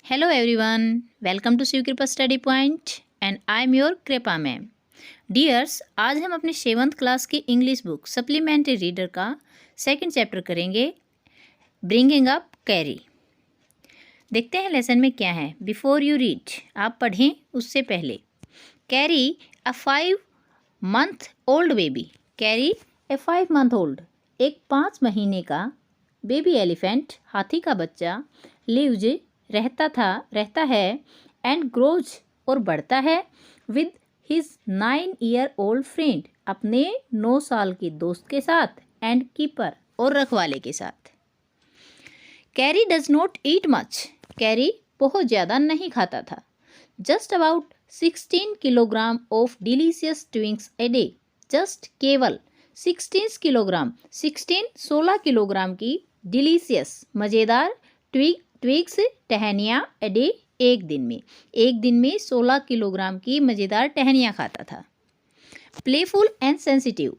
Hello everyone, welcome to Shiv कृपा study point and I am your कृपा ma'am. Dears, आज हम अपने 7th क्लास की इंग्लिश बुक सप्लीमेंट्री रीडर का सेकंड चैप्टर करेंगे, ब्रिंगिंग अप कैरी। देखते हैं लेसन में क्या है। बिफोर यू रीड, आप पढ़ें उससे पहले। Carry a 5 month old baby. Carry A 5 month old, एक 5 महीने का बेबी एलिफेंट, हाथी का बच्चा, लिव्स रहता है, एंड ग्रोज और बढ़ता है, विद हिज 9-year-old फ्रेंड, अपने 9 साल के दोस्त के साथ, एंड कीपर और रखवाले के साथ। Kari does not eat much. Kari बहुत ज़्यादा नहीं खाता था। Just about 16 kilogram of delicious twigs a day. Just केवल 16 किलोग्राम की डिलीशियस मज़ेदार ट्विक्स टहनियाँ ए डे, एक दिन में 16 किलोग्राम की मज़ेदार टहनियाँ खाता था। Playful and sensitive.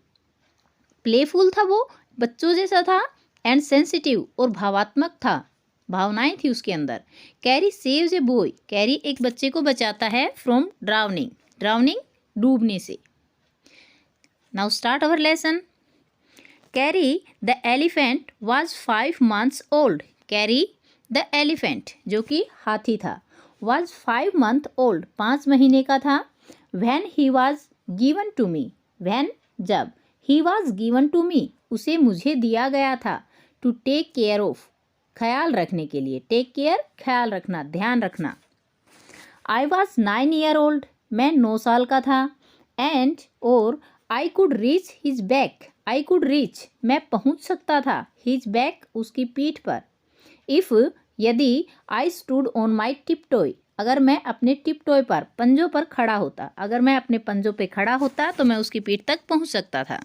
प्लेफुल था वो, बच्चों जैसा था, एंड सेंसिटिव और भावात्मक था, भावनाएं थी उसके अंदर। Carry saves a boy. Carry एक बच्चे को बचाता है फ्रॉम ड्राउनिंग डूबने से। Now start our lesson. Carry the elephant was 5 months old. Carry the elephant, जो कि हाथी था, वॉज 5 month ओल्ड, 5 महीने का था। When he was given to me. When, जब, he was given to me, उसे मुझे दिया गया था, टू टेक केयर ऑफ, ख्याल रखने के लिए। टेक केयर, ख्याल रखना, ध्यान रखना। आई वॉज 9-year-old, मैं 9 साल का था, एंड और I could reach his back. I could reach, मैं पहुंच सकता था, हिज बैक, उसकी पीठ पर। इफ़, यदि, I stood on my tip toy, अगर मैं अपने टिप टॉय पर, पंजों पर खड़ा होता, अगर मैं अपने पंजों पे खड़ा होता तो मैं उसकी पीठ तक पहुंच सकता था।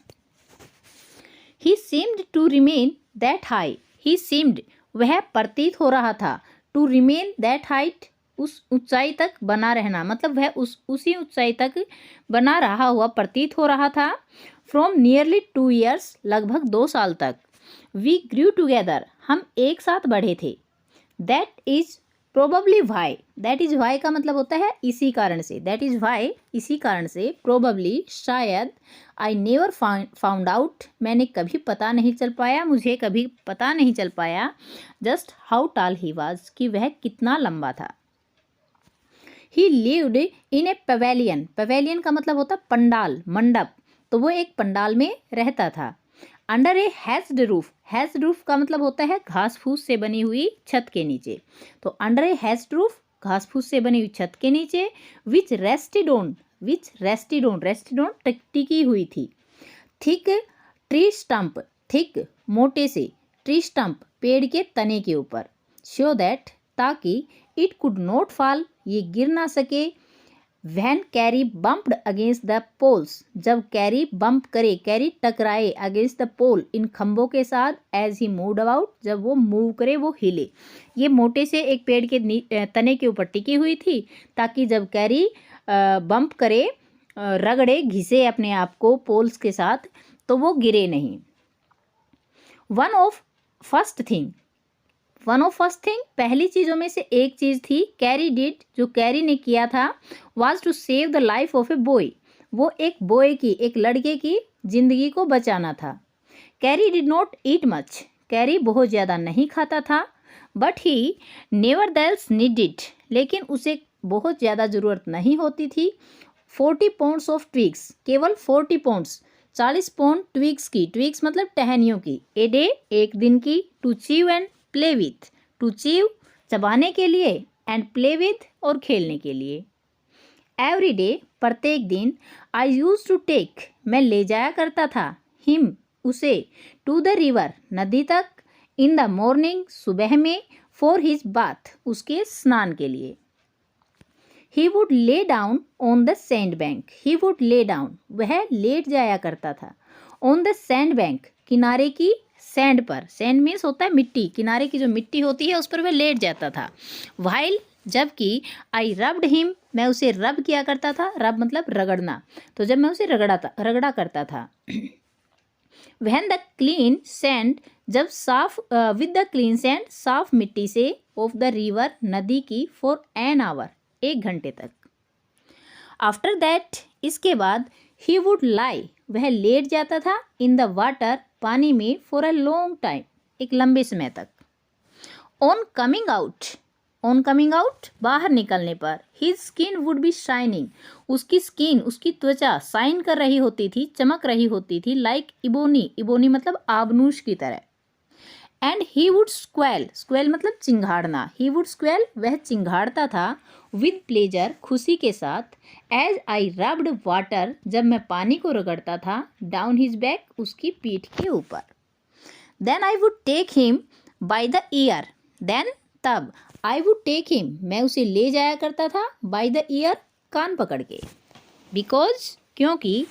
He seemed to remain that high. He seemed, वह प्रतीत हो रहा था, टू रिमेन दैट हाइट, उस ऊंचाई तक बना रहना, मतलब वह उसी ऊंचाई तक बना रहा हुआ प्रतीत हो रहा था। फ्रॉम नियरली 2 years, लगभग 2 साल तक। वी ग्रू टुगेदर, हम एक साथ बढ़े थे। That is probably why. That is why का मतलब होता है इसी कारण से। दैट इज वाई, इसी कारण से। प्रोबेबली, शायद। आई नेवर फाउंड आउट, मैंने कभी पता नहीं चल पाया, मुझे कभी पता नहीं चल पाया, just how tall he was, कि वह कितना लंबा था। ही lived in A pavilion. Pavilion का मतलब होता पंडाल, मंडप, तो वो एक पंडाल में रहता था। अंडर ए हैज्ड रूफ। हैज्ड रूफ का मतलब होता है घास फूस से बनी हुई छत के नीचे, तो अंडर ए हैज्ड रूफ, घास फूस से बनी हुई छत के नीचे। विच रेस्टेड ऑन, टिकी हुई थी। थिक ट्री स्टम्प, थिक, मोटे से, ट्री स्टम्प, पेड़ के तने के ऊपर। शो दैट, ताकि, इट कुड नॉट फॉल, ये गिर ना सके। When Kari bumped against the poles, जब कैरी बम्प करे, कैरी टकराए, अगेंस्ट द पोल, इन खंभों के साथ, एज ही मूव्ड अबाउट, जब वो मूव करे, वो हिले। ये मोटे से एक पेड़ के तने के ऊपर टिकी हुई थी, ताकि जब कैरी बम्प करे, रगड़े, घिसे अपने आप को पोल्स के साथ, तो वो गिरे नहीं। वन ऑफ फर्स्ट थिंग, पहली चीज़ों में से एक चीज़ थी, कैरी डिड, जो कैरी ने किया था, was to save the life of a boy, वो एक बॉय की, एक लड़के की जिंदगी को बचाना था। Carry did not eat much, Kari बहुत ज़्यादा नहीं खाता था, बट ही नेवरदलेस नीडेड, लेकिन उसे बहुत ज़्यादा ज़रूरत नहीं होती थी। 40 pounds ऑफ ट्विक्स, केवल 40 pounds, 40 pound ट्विक्स की, ट्विक्स मतलब टहनियों की, ए डे, एक दिन की, to chew and play with, to chew, चबाने के लिए, एंड प्ले विथ, और खेलने के लिए। एवरी डे, प्रत्येक दिन। आई यूज टू टेक, मैं ले जाया करता था, हिम, उसे, टू द रिवर, नदी तक, इन द मॉर्निंग, सुबह में, फॉर हिज बाथ, उसके स्नान के लिए। He would lay down on the sand bank. He would lay down, वह लेट जाया करता था, ऑन द सैंड बैंक, किनारे की सैंड पर। सैंड मीन्स होता है मिट्टी, किनारे की जो मिट्टी होती है उस पर वह लेट जाता था। वाइल, जबकि, आई रब्ड हिम, मैं उसे रब किया करता था, रब मतलब रगड़ना, तो जब मैं उसे रगड़ा करता था। वहन द क्लीन सैंड, जब साफ विद द क्लीन सैंड, साफ मिट्टी से, ऑफ द रिवर, नदी की, फॉर एन आवर, 1 घंटे तक। आफ्टर दैट, इसके बाद, ही वुड लाई, वह लेट जाता था, इन द वाटर, पानी में, फॉर अ लॉन्ग टाइम, एक लंबे समय तक। On coming out, on coming out, बाहर निकलने पर, his skin would be shining, उसकी स्किन, उसकी त्वचा शाइन कर रही होती थी, चमक रही होती थी, लाइक इबोनी, इबोनी मतलब आबनूश की तरह। एंड ही वुड स्क्वेल, स्क्वेल मतलब चिंगाड़ना, ही वुड स्क्वेल, वह चिंगाड़ता था, विद प्लेजर, खुशी के साथ, एज आई रब्ड वाटर, जब मैं पानी को रगड़ता था, डाउन हिज बैक, उसकी पीठ के ऊपर। Then I would take him by the ear, then, तब, आई वुड टेक हिम, मैं उसे ले जाया करता था, बाय द ईयर, कान पकड़ के, बिकॉज, क्योंकि,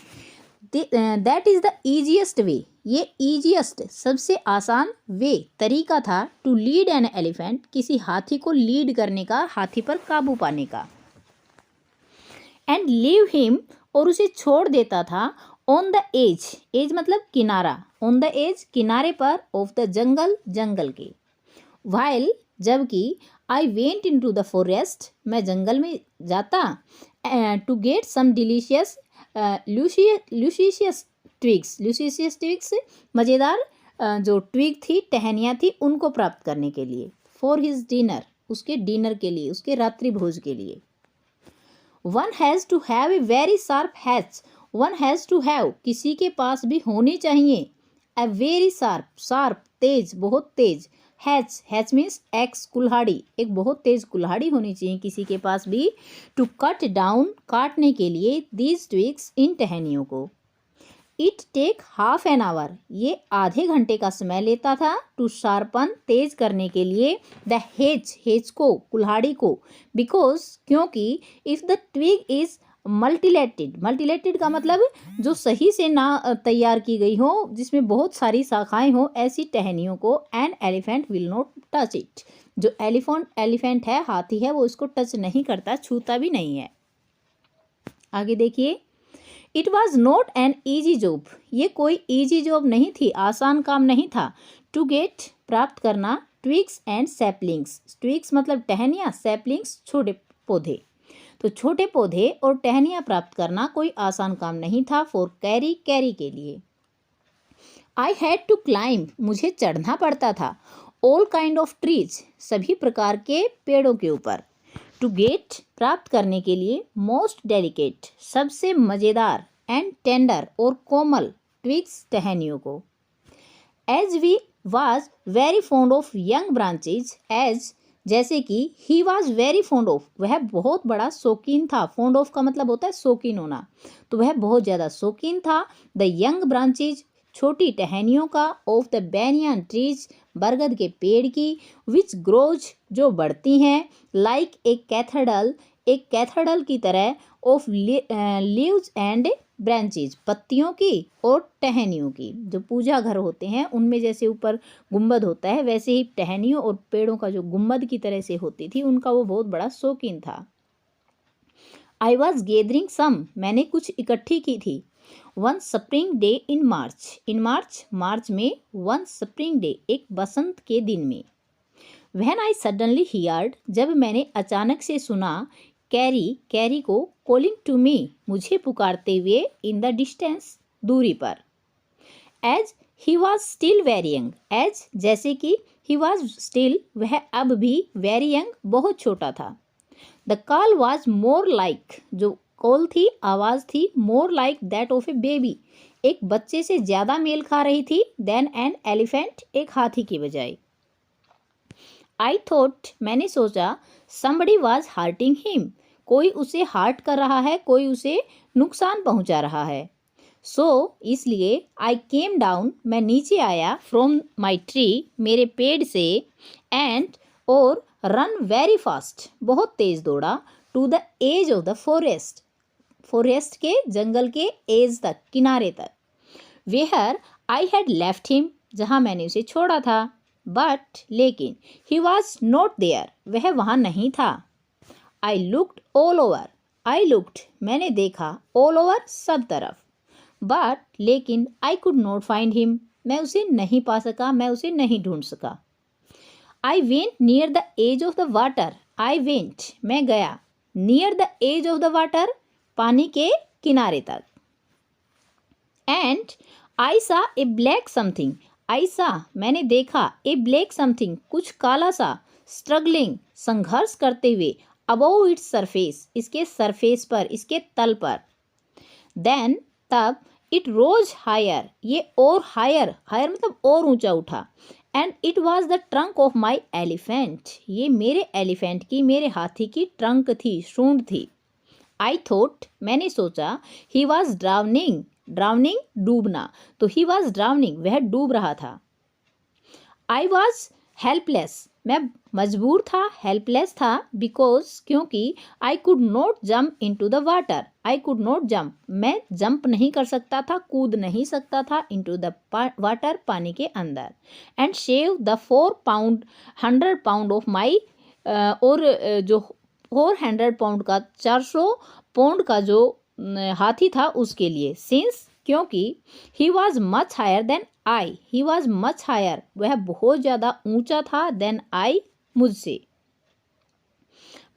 दैट इज द ईजीएस्ट वे, ये ईजीएस्ट, सबसे आसान वे, तरीका था, टू लीड एन एलिफेंट, किसी हाथी को लीड करने का, हाथी पर काबू पाने का। एंड लीव हिम, और उसे छोड़ देता था, ऑन द एज, एज मतलब किनारा, ऑन द एज, किनारे पर, ऑफ द जंगल, जंगल के। वाइल, जबकि, I went in to the forest, मैं जंगल में जाता, to get some delicious luscious twigs, luscious twigs मज़ेदार जो ट्विग थी, टहनियाँ थी, उनको प्राप्त करने के लिए, फॉर हिज डिनर, उसके डिनर के लिए, उसके रात्रि भोज के लिए। One has to have a very sharp hatch, one has to have, किसी के पास भी होनी चाहिए, ए वेरी शार्प, शार्प तेज, बहुत तेज, हैच, हैच मीन्स एक्स, कुल्हाड़ी, एक बहुत तेज कुल्हाड़ी होनी चाहिए किसी के पास भी, टू कट डाउन, काटने के लिए, दीज ट्विग्स, इन टहनियों को। It take half an hour, ये आधे घंटे का समय लेता था, टू शार्पन, तेज करने के लिए, द हेज, हेज को, कुल्हाड़ी को, बिकॉज, क्योंकि, इफ द ट्विग इज मल्टीलेटेड, मल्टीलेटेड का मतलब जो सही से ना तैयार की गई हो, जिसमें बहुत सारी शाखाएं हो, ऐसी टहनियों को, an elephant will not touch it, जो एलिफेंट है, हाथी है, वो इसको टच नहीं करता, छूता भी नहीं है। आगे देखिए, it was not an easy job, ये कोई ईजी जॉब नहीं थी, आसान काम नहीं था, टू गेट, प्राप्त करना, ट्विग्स एंड सैपलिंग्स, ट्विग्स मतलब टहनियाँ, सैपलिंग्स छोटे पौधे, तो छोटे पौधे और टहनियाँ प्राप्त करना कोई आसान काम नहीं था, फॉर कैरी, कैरी के लिए। आई हैड टू क्लाइंब, मुझे चढ़ना पड़ता था, ऑल काइंड ऑफ ट्रीज, सभी प्रकार के पेड़ों के ऊपर, टू गेट, प्राप्त करने के लिए, मोस्ट डेलिकेट, सबसे मज़ेदार, एंड टेंडर, और कोमल, ट्विग्स, टहनियों को। As we was very fond of young branches, as, जैसे कि, he was very fond of, वह बहुत बड़ा शौकीन था, फॉन्ड ऑफ का मतलब होता है शौकीन होना, तो वह बहुत ज़्यादा शौकीन था, द यंग ब्रांचेज, छोटी टहनियों का, ऑफ द बैनियन ट्रीज, बरगद के पेड़ की, विच ग्रोज, जो बढ़ती हैं, लाइक ए कैथेड्रल, एक कैथेड्रल की तरह, ऑफ लीव्स एंड ब्रांचेज, पत्तियों की और टहनियों की, जो पूजा घर होते हैं उनमें जैसे ऊपर गुंबद होता है, वैसे ही टहनियों और पेड़ों का जो गुंबद की तरह से होती थी, उनका वो बहुत बड़ा शौकीन था। आई वॉज गैदरिंग सम, मैंने कुछ इकट्ठी की थी, वन स्प्रिंग डे इन मार्च, इन मार्च, मार्च में, वन स्प्रिंग डे, एक बसंत के दिन में। व्हेन आई सडनली हियर्ड, जब मैंने अचानक से सुना, कैरी, कैरी को, कॉलिंग टू मी, मुझे पुकारते हुए, इन द डिस्टेंस, दूरी पर। As he was still very young, as, जैसे कि, ही वॉज स्टिल, वह अब भी, वेरी यंग, बहुत छोटा था। The call was more like, जो कॉल थी, आवाज़ थी, more like that of A baby, एक बच्चे से ज़्यादा मेल खा रही थी, देन एन एलिफेंट, एक हाथी की बजाय। आई थॉट, मैंने सोचा, समबडी वॉज हार्टिंग हिम, कोई उसे हार्ट कर रहा है, कोई उसे नुकसान पहुंचा रहा है। सो, इसलिए, आई केम डाउन, मैं नीचे आया, फ्रॉम माई ट्री, मेरे पेड़ से, एंड, और, रन वेरी फास्ट, बहुत तेज दौड़ा, to the edge of the forest, forest के, जंगल के, एज तक, किनारे तक, where I had left him, जहाँ मैंने उसे छोड़ा था, बट, लेकिन, ही वॉज नॉट देयर, वह वहाँ नहीं था। I looked all over, I looked, मैंने देखा, ऑल ओवर, सब तरफ, बट लेकिन आई कुड नॉट फाइंड हिम, मैं उसे नहीं पा सका, मैं उसे नहीं ढूंढ सका। I went near the edge of the water, I went मैं गया, near the edge of the water पानी के किनारे तक। एंड आई सा ए ब्लैक समथिंग, आई सा मैंने देखा, ए ब्लैक समथिंग कुछ काला सा, स्ट्रगलिंग संघर्ष करते हुए, अबव इट्स सरफेस इसके सरफेस पर, इसके तल पर। देन तब, इट रोज हायर ये और हायर, हायर मतलब और ऊंचा उठा। And it was the trunk of my elephant, ये मेरे एलिफेंट की, मेरे हाथी की ट्रंक थी, सूंड थी। आई थॉट मैंने सोचा, ही वॉज ड्राउनिंग, ड्राउनिंग डूबना, तो ही वॉज ड्राउनिंग वह डूब रहा था। आई वॉज हेल्पलेस मैं मजबूर था, हेल्पलेस था, बिकॉज क्योंकि I could not jump in to the water, I could not jump मैं जंप नहीं कर सकता था, कूद नहीं सकता था, इन टू द वाटर पानी के अंदर। And shave the 100 pound of my और जो 400 पाउंड का 400 पाउंड का जो हाथी था उसके लिए। सिंस क्योंकि he was much higher than I, he was much higher वह बहुत ज़्यादा ऊंचा था, देन आई मुझसे।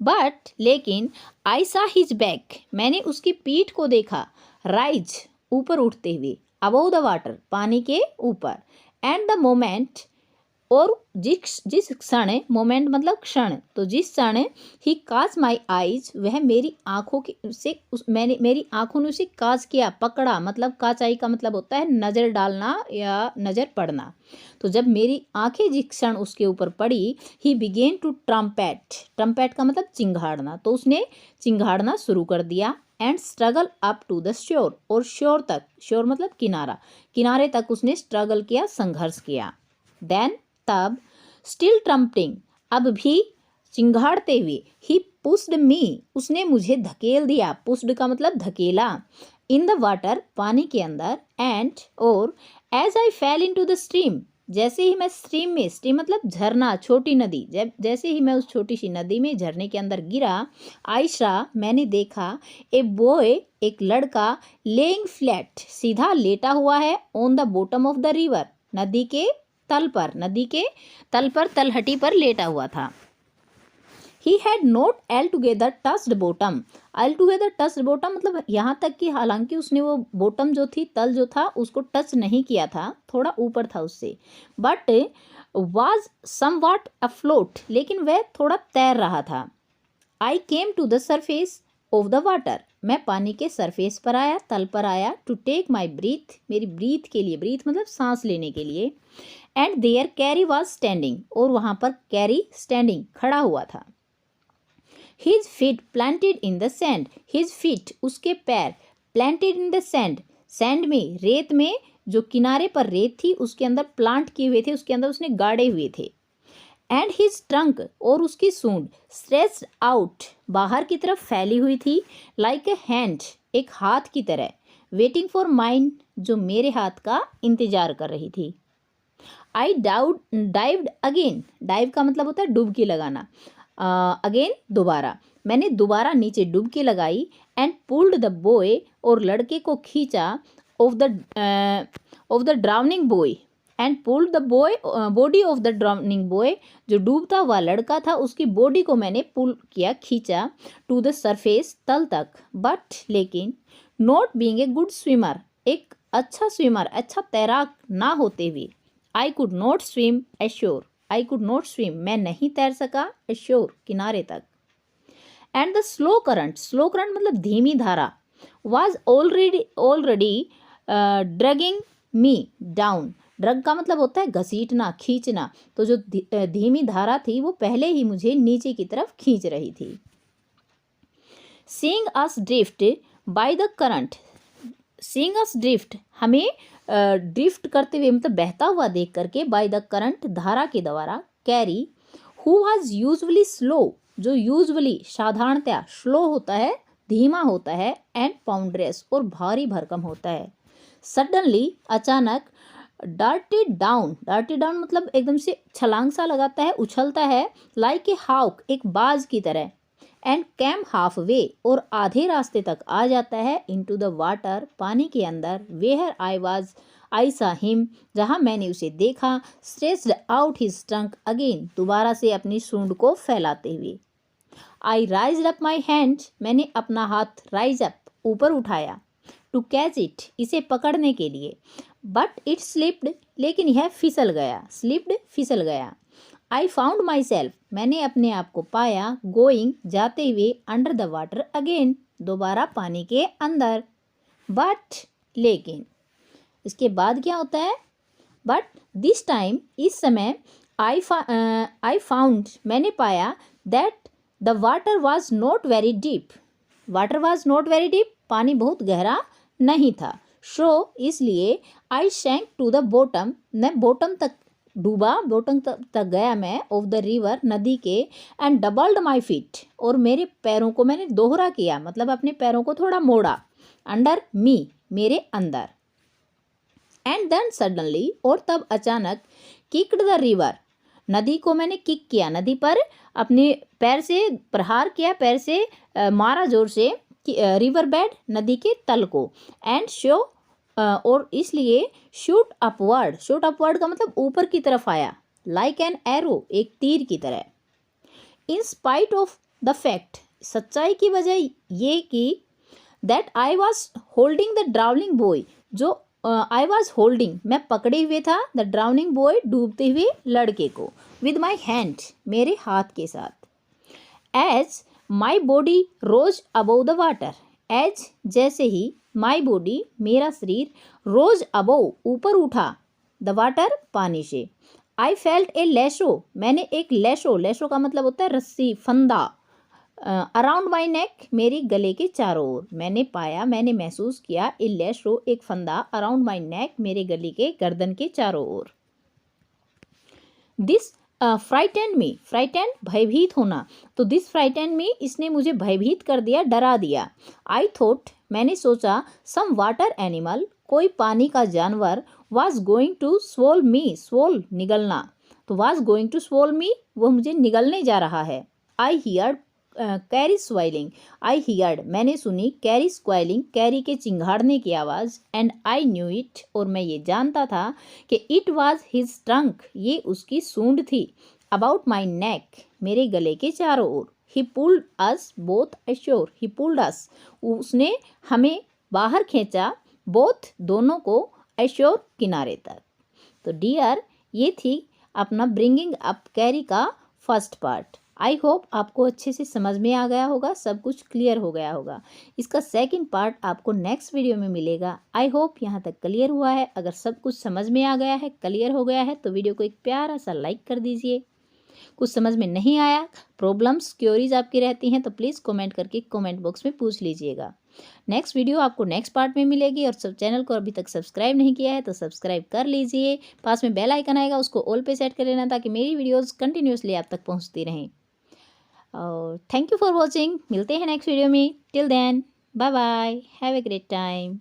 बट लेकिन आई सा हिज बैक मैंने उसकी पीठ को देखा, राइज ऊपर उठते हुए, अबव द वाटर पानी के ऊपर। एंड द मोमेंट और जिस क्षण, मोमेंट मतलब क्षण, तो जिस क्षण ही काच माई आईज वह मेरी आंखों के से मैंने मेरी आंखों ने उसे काच किया, पकड़ा, मतलब काचाई का मतलब होता है नज़र डालना या नज़र पड़ना। तो जब मेरी आंखें जिस क्षण उसके ऊपर पड़ी, he began to trumpet, trumpet का मतलब चिंगाड़ना, तो उसने चिंगाड़ना शुरू कर दिया। And struggle up to the shore और श्योर तक, श्योर मतलब किनारा, किनारे तक उसने स्ट्रगल किया, संघर्ष किया। देन तब, स्टिल ट्रम्पटिंग अब भी चिंगाड़ते हुए, ही पुस्ड मी उसने मुझे धकेल दिया, पुस्ड का मतलब धकेला, इन द वाटर पानी के अंदर। एंड और as I fell in to the stream जैसे ही मैं स्ट्रीम में, स्ट्रीम मतलब झरना, छोटी नदी, जब जैसे ही मैं उस छोटी सी नदी में झरने के अंदर गिरा, आयशा मैंने देखा, ए बॉय एक लड़का, लेइंग फ्लैट सीधा लेटा हुआ है, on the bottom of the river नदी के तल पर, नदी के तल पर, तलहटी पर लेटा हुआ था। He had naught L together touched bottom, L together touched bottom मतलब यहाँ तक कि हालांकि उसने वो बॉटम जो थी, तल जो था उसको टच नहीं किया था, थोड़ा ऊपर था उससे। बट वाज समवॉट अफ्लोट लेकिन वह थोड़ा तैर रहा था। I came to the surface of the water मैं पानी के सरफेस पर आया, तल पर आया, टू टेक माई ब्रीथ मेरी ब्रीथ के लिए, ब्रीथ मतलब सांस लेने के लिए। And there Kari was standing और वहाँ पर कैरी स्टैंडिंग खड़ा हुआ था। His feet planted in the sand, his feet उसके पैर, planted in the sand sand में, रेत में, जो किनारे पर रेत थी उसके अंदर प्लांट किए हुए थे, उसके अंदर उसने गाड़े हुए थे। एंड हिज ट्रंक और उसकी सूंड, स्ट्रेच्ड आउट बाहर की तरफ फैली हुई थी, लाइक ए हैंड एक हाथ की तरह, वेटिंग फॉर माइन जो मेरे हाथ का इंतजार कर रही थी। आई डाइव्ड अगेन, डाइव का मतलब होता है डुबकी लगाना, अगेन दोबारा, मैंने दोबारा नीचे डुबकी लगाई। एंड पुल्ड द बॉय और लड़के को खींचा, of the drowning boy, and pulled the boy body of the drowning boy जो डूबता हुआ लड़का था उसकी बॉडी को मैंने पुल किया, खींचा, टू द सरफेस तल तक। बट लेकिन not being a good swimmer एक अच्छा स्विमर, अच्छा तैराक ना होते हुए, आई could not swim assure, I could not swim मैं नहीं तैर सका, एश्योर किनारे तक। एंड द स्लो करंट मतलब धीमी धारा, was already ड्रगिंग me down, drug का मतलब होता है घसीटना, खींचना, तो जो धीमी धारा थी वो पहले ही मुझे नीचे की तरफ खींच रही थी। Seeing us drift by the current, seeing us drift हमें ड्रिफ्ट करते हुए मतलब बहता हुआ देख करके, बाय द करंट धारा के द्वारा, carry who was usually slow जो यूजुअली साधारणतया स्लो होता है, धीमा होता है, एंड पाउंड्रेस और भारी भरकम होता है। सडनली अचानक, डार्टेड डाउन मतलब एकदम से छलांग सा लगाता है, उछलता है, लाइक ए हाउक एक बाज की तरह, एंड कैम हाफ वे, और आधे रास्ते तक आ जाता है, इनटू द वाटर, पानी के अंदर, वेयर आई सा हिम, जहाँ मैंने उसे देखा, stretched out his trunk again, दोबारा से अपनी सूंड को फैलाते हुए। आई राइज अप माई हैंड, मैंने अपना हाथ राइज अप, ऊपर उठाया, टू कैच इट, इसे पकड़ने के लिए, बट इट स्लिप्ड, लेकिन यह फिसल गया, स्लिप्ड फिसल गया। आई फाउंड माई सेल्फ, मैंने अपने आप को पाया, गोइंग, जाते हुए, अंडर द वाटर अगेन, दोबारा पानी के अंदर, बट, लेकिन, इसके बाद क्या होता है, बट दिस टाइम, इस समय, आई फाउंड, मैंने पाया, that the water was not very deep, water was not very deep, पानी बहुत गहरा नहीं था, सो इसलिए, आई शैंक टू द बॉटम, मैं बॉटम तक डूबा, बॉटम तक गया मैं, ऑफ द रिवर, नदी के, एंड डबल्ड माई फीट, और मेरे पैरों को मैंने दोहरा किया, मतलब अपने पैरों को थोड़ा मोड़ा, अंडर मी, मेरे अंदर, एंड देन सडनली, और तब अचानक, किक्ड द रिवर, नदी को मैंने किक किया, नदी पर अपने पैर से प्रहार किया, पैर से मारा जोर से, रिवर बेड, नदी के तल को, एंड शो, और इसलिए शूट अपवर्ड का मतलब ऊपर की तरफ आया, लाइक एन एरो, एक तीर की तरह। In spite of the fact, सच्चाई की वजह ये कि, that I was holding the drowning boy, जो आई वॉज होल्डिंग, मैं पकड़े हुए था, द ड्राउनिंग बॉय, डूबते हुए लड़के को, विद माई हैंड, मेरे हाथ के साथ, as my body rose above the water, as, जैसे ही, माई बॉडी, मेरा शरीर, रोज अबव, ऊपर उठा, द वाटर, पानी से, आई फेल्ट ए लैशो, मैंने एक लैशो का मतलब होता है रस्सी, फंदा, अराउंड माई नेक, मेरे गले के चारों ओर, मैंने पाया, मैंने महसूस किया, ए लैशो, एक फंदा, अराउंड माई नेक, मेरे गले के, गर्दन के चारों ओर। दिस फ्राइटेंड मी, फ्राइटेंड, भयभीत होना, तो दिस फ्राइटेंड मी, इसने मुझे भयभीत कर दिया, डरा दिया। आई थॉट, मैंने सोचा, सम वाटर एनिमल, कोई पानी का जानवर, was going to swallow me, swallow, निगलना, तो was going to swallow me, वो मुझे निगलने जा रहा है। I heard Kari squealing, I heard, मैंने सुनी, कैरी स्क्वाइलिंग, कैरी के चिंगाड़ने की आवाज़, एंड आई न्यू इट, और मैं ये जानता था कि इट वाज हिज ट्रंक, ये उसकी सूंड थी, अबाउट माई नेक, मेरे गले के चारों ओर। He pulled us both ashore, he pulled us, उसने हमें बाहर खींचा, बोथ, दोनों को, अश्योर, किनारे तक। तो डियर, ये थी अपना ब्रिंगिंग अप कैरी का फर्स्ट पार्ट। आई होप आपको अच्छे से समझ में आ गया होगा, सब कुछ क्लियर हो गया होगा। इसका सेकंड पार्ट आपको नेक्स्ट वीडियो में मिलेगा। आई होप यहाँ तक क्लियर हुआ है। अगर सब कुछ समझ में आ गया है, क्लियर हो गया है, तो वीडियो को एक प्यारा सा लाइक कर दीजिए। कुछ समझ में नहीं आया, प्रॉब्लम्स, क्योरीज आपकी रहती हैं, तो प्लीज़ कमेंट करके कमेंट बॉक्स में पूछ लीजिएगा। नेक्स्ट वीडियो आपको नेक्स्ट पार्ट में मिलेगी। और सब चैनल को अभी तक सब्सक्राइब नहीं किया है तो सब्सक्राइब कर लीजिए। पास में बेल आइकन आएगा, उसको ऑल पे सेट कर लेना, ताकि मेरी वीडियोस कंटिन्यूसली आप तक पहुंचती रहें। और थैंक यू फॉर वॉचिंग। मिलते हैं नेक्स्ट वीडियो में। Till then, bye bye, have a great time.